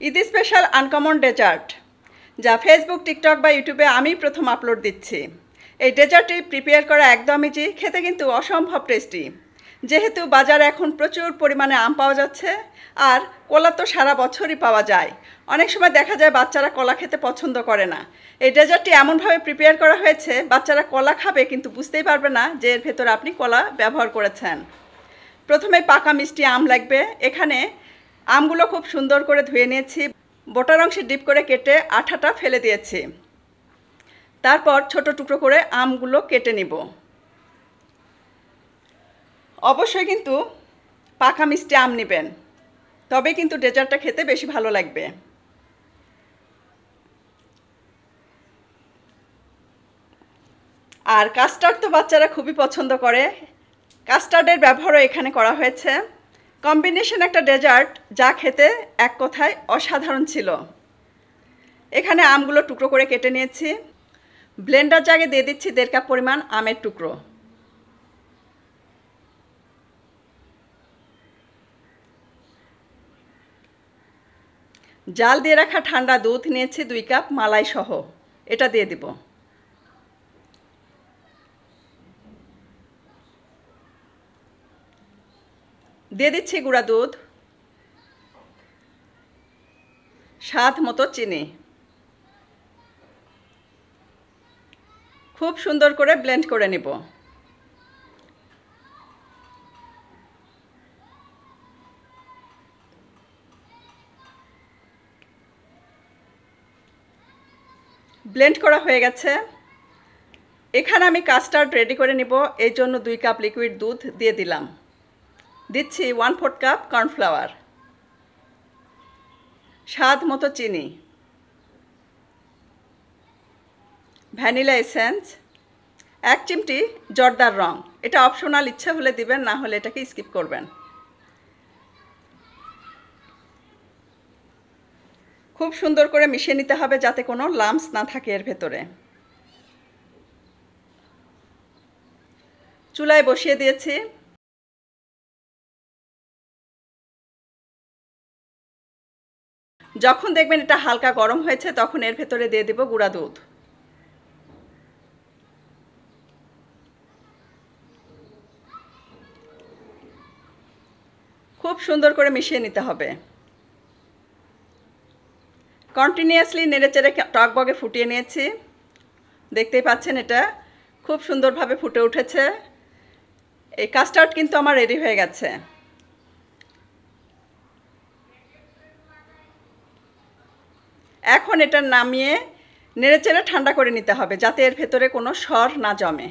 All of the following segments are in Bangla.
ঈদ স্পেশাল আনকমন ডেজার্ট, যা ফেসবুক, টিকটক বা ইউটিউবে আমি প্রথম আপলোড দিচ্ছি। এই ডেজার্টটি প্রিপেয়ার করা একদম ইজি, খেতে কিন্তু অসম্ভব টেস্টি। যেহেতু বাজারে এখন প্রচুর পরিমাণে আম পাওয়া যাচ্ছে, আর কলা তো সারা বছরই পাওয়া যায়। অনেক সময় দেখা যায় বাচ্চারা কলা খেতে পছন্দ করে না। এই ডেজার্টটি এমনভাবে প্রিপেয়ার করা হয়েছে, বাচ্চারা কলা খাবে কিন্তু বুঝতেই পারবে না যে এর ভেতরে আপনি কলা ব্যবহার করেছেন। প্রথমে পাকা মিষ্টি আম লাগবে। এখানে আমগুলো খুব সুন্দর করে ধুয়ে নিয়েছি, বোটার অংশে ডিপ করে কেটে আঠাটা ফেলে দিয়েছি। তারপর ছোট টুকরো করে আমগুলো কেটে নিব। অবশ্যই কিন্তু পাকা মিষ্টি আম নেবেন, তবে কিন্তু ডেজার্টটা খেতে বেশি ভালো লাগবে। আর কাস্টার্ড তো বাচ্চারা খুবই পছন্দ করে, কাস্টার্ডের ব্যবহারও এখানে করা হয়েছে। কম্বিনেশন একটা ডেজার্ট যা খেতে এক কথায় অসাধারণ ছিল। এখানে আমগুলো টুকরো করে কেটে নিয়েছি। ব্লেন্ডার জাগে দিয়ে দিচ্ছি 1.5 কাপ পরিমাণ আমের টুকরো। জাল দিয়ে রাখা ঠান্ডা দুধ নিয়েছি 2 কাপ মালাই সহ, এটা দিয়ে দিব। দিয়ে দিচ্ছি গুঁড়া দুধ, স্বাদ মতো চিনি। খুব সুন্দর করে ব্লেন্ড করে নিব। ব্লেন্ড করা হয়ে গেছে। এখানে আমি কাস্টার্ড রেডি করে নিব, এই জন্য 2 কাপ লিকুইড দুধ দিয়ে দিলাম। দিচ্ছি 1/4 কাপ কর্নফ্লাওয়ার, স্বাদ মতো চিনি, ভ্যানিলা এসেন্স, 1 চিমটি জর্দার রং। এটা অপশনাল, ইচ্ছা হলে দিবেন, না হলে এটাকে স্কিপ করবেন। খুব সুন্দর করে মিশিয়ে নিতে হবে যাতে কোনো লাম্পস না থাকে এর ভেতরে। চুলায় বসিয়ে দিয়েছি। যখন দেখবেন এটা হালকা গরম হয়েছে, তখন এর ভেতরে দিয়ে দেব গুঁড়া দুধ। খুব সুন্দর করে মিশিয়ে নিতে হবে। কন্টিনিউয়াসলি নেড়েচেড়ে টকবগে ফুটিয়ে নিয়েছি। দেখতেই পাচ্ছেন এটা খুব সুন্দরভাবে ফুটে উঠেছে। এই কাস্টার্ড কিন্তু আমার রেডি হয়ে গেছে। এখন এটা নামিয়ে নেড়েচেড়ে ঠান্ডা করে নিতে হবে, যাতে এর ভেতরে কোনো সর না জমে।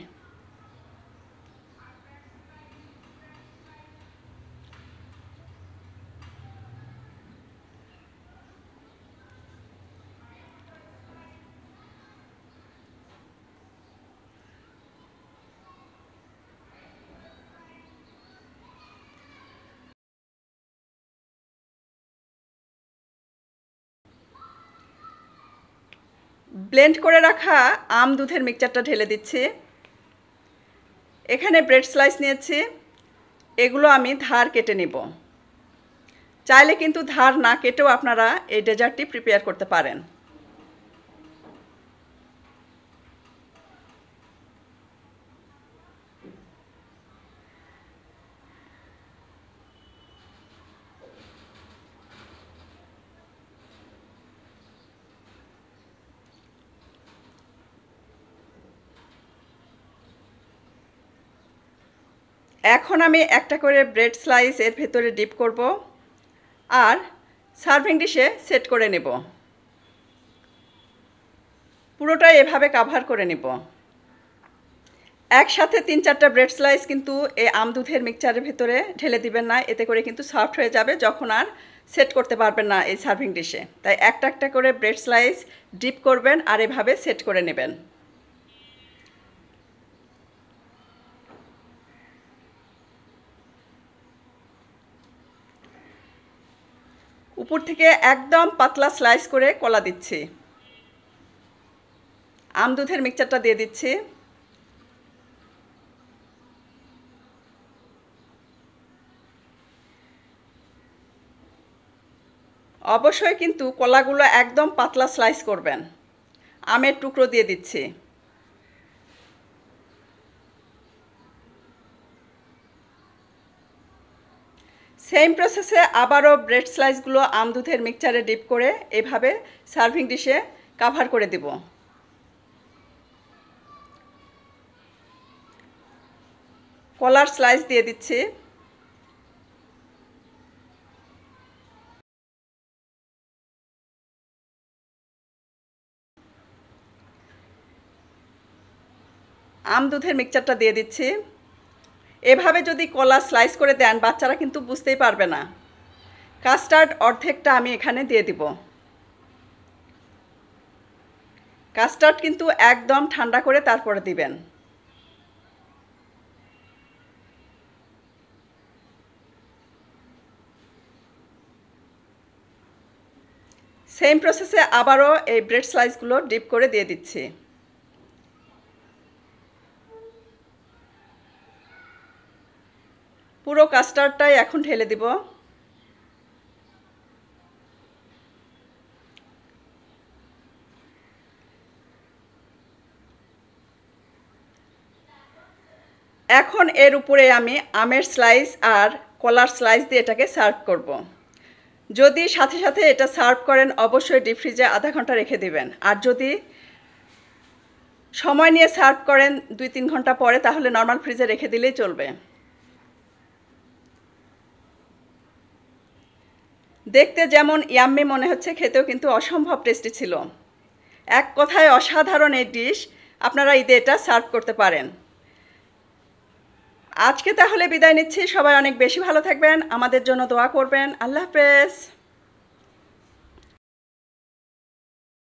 ব্লেন্ড করে রাখা আম দুধের মিক্সচারটা ঢেলে দিচ্ছি। এখানে ব্রেড স্লাইস নিয়েছি, এগুলো আমি ধার কেটে নিব। চাইলে কিন্তু ধার না কেটেও আপনারা এই ডেজার্টটি প্রিপেয়ার করতে পারেন। এখন আমি একটা করে ব্রেড স্লাইস এর ভেতরে ডিপ করব আর সার্ভিং ডিশে সেট করে নেব। পুরোটাই এভাবে কাভার করে নেব। একসাথে 3-4টা ব্রেড স্লাইস কিন্তু এই আম দুধের মিক্সচারের ভেতরে ঢেলে দিবেন না, এতে করে কিন্তু সফট হয়ে যাবে, যখন আর সেট করতে পারবেন না এই সার্ভিং ডিশে। তাই একটা একটা করে ব্রেড স্লাইস ডিপ করবেন আর এভাবে সেট করে নেবেন। উপর থেকে একদম পাতলা স্লাইস করে কলা দিচ্ছি। আম দুধের মিক্সচারটা দিয়ে দিচ্ছি। অবশ্যই কিন্তু কলাগুলো একদম পাতলা স্লাইস করবেন। আমের টুকরো দিয়ে দিচ্ছি। সেম প্রসেসে আবারও ব্রেড স্লাইসগুলো আম দুধের মিক্সচারে ডিপ করে এভাবে সার্ভিং ডিশে কাভার করে দেব। কলার স্লাইস দিয়ে দিচ্ছি। আম দুধের মিক্সচারটা দিয়ে দিচ্ছি। এভাবে যদি কলা স্লাইস করে দেন বাচ্চারা কিন্তু বুঝতেই পারবে না। কাস্টার্ড অর্ধেকটা আমি এখানে দিয়ে দিব। কাস্টার্ড কিন্তু একদম ঠান্ডা করে তারপরে দিবেন। সেম প্রসেসে আবারও এই ব্রেড স্লাইসগুলো ডিপ করে দিয়ে দিচ্ছি। পুরো কাস্টার্ডটাই এখন ঢেলে দিব। এখন এর উপরে আমি আমের স্লাইস আর কলার স্লাইস দিয়ে এটাকে সার্ভ করব। যদি সাথে সাথে এটা সার্ভ করেন অবশ্যই ডিপ ফ্রিজে আধা ঘন্টা রেখে দিবেন। আর যদি সময় নিয়ে সার্ভ করেন 2-3 ঘন্টা পরে তাহলে নর্মাল ফ্রিজে রেখে দিলেই চলবে। দেখতে যেমন ইয়াম্মি মনে হচ্ছে, খেতেও কিন্তু অসম্ভব টেস্টি ছিল। এক কথায় অসাধারণ এই ডিশ, আপনারা ঈদে এটা সার্ভ করতে পারেন। আজকে তাহলে বিদায় নিচ্ছি। সবাই অনেক বেশি ভালো থাকবেন, আমাদের জন্য দোয়া করবেন। আল্লাহ হাফেজ।